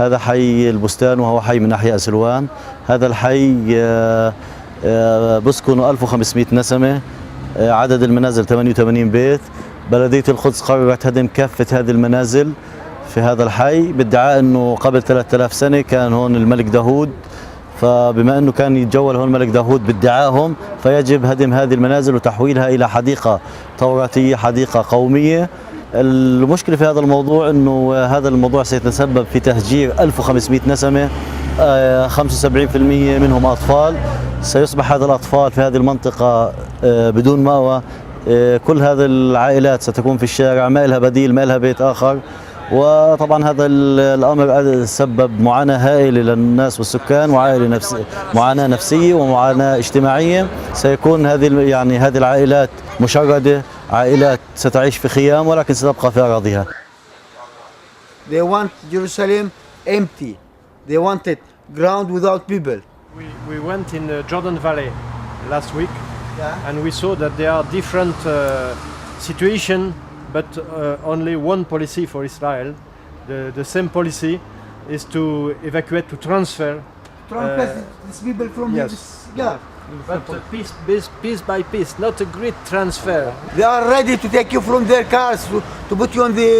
هذا حي البستان وهو حي من أحياء سلوان. هذا الحي بسكن 1500 نسمة، عدد المنازل 88 بيت. بلدية القدس قررت هدم كافة هذه المنازل في هذا الحي بادعاء أنه قبل 3000 سنة كان هون الملك داود، فبما أنه كان يتجول هون الملك داود بادعائهم فيجب هدم هذه المنازل وتحويلها إلى حديقة توراتية، حديقة قومية. المشكلة في هذا الموضوع أنه هذا الموضوع سيتسبب في تهجير 1500 نسمة، 75% منهم أطفال. سيصبح هذا الأطفال في هذه المنطقة بدون مأوى. كل هذه العائلات ستكون في الشارع، ما لها بديل، ما لها بيت آخر. وطبعا هذا الأمر سبب معاناة هائلة للناس والسكان، معاناة نفسية ومعاناة اجتماعية. سيكون هذه العائلات مشردة، عائلات ستعيش في خيام ولكن ستبقى في أراضيها. They want Jerusalem empty. They want it ground without people. We went in the Jordan Valley last week, and we saw that there are different situations, but only one policy for Israel. The same policy is to evacuate, to transfer. These people from Yes. Yeah. But piece by piece, not a great transfer. They are ready to take you from their cars to put you on the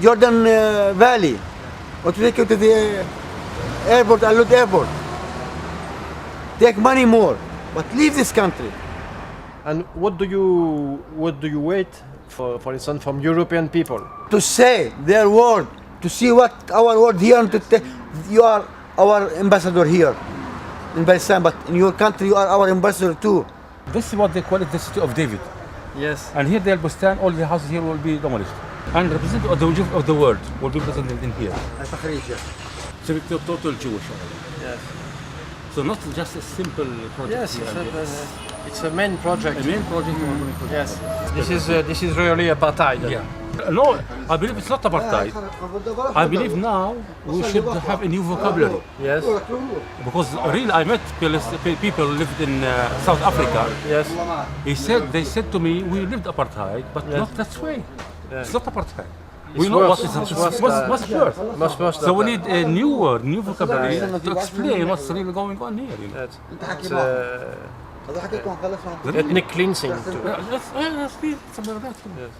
Jordan Valley, or to take you to the airport, Al-Lud airport. Take money more, but leave this country. And what do you wait for instance, from European people? To say their word, to see what our word here, and you are our ambassador here in Palestine, but in your country you are our ambassador too. This is what they call it, the city of David. Yes. And here the Al-Bustan, all the houses here will be demolished. And representative of the world will be presented in here. So it's total Jewish. Yes. So not just a simple project. Yes, here. it's a main project. A main project. Yes. This is really apartheid. Yeah. No, I believe it's not apartheid. I believe now we should have a new vocabulary. Yes. Because really, I met people who lived in South Africa. Yes. They said to me, we lived apartheid, but Yes. not that way. Yes. It's not apartheid. It's We know worse. what is It's much worse. Much worse. So we need a new word, new vocabulary to explain what's really going on here. You know? It's ethnic cleansing. Let's be something like that. Yes.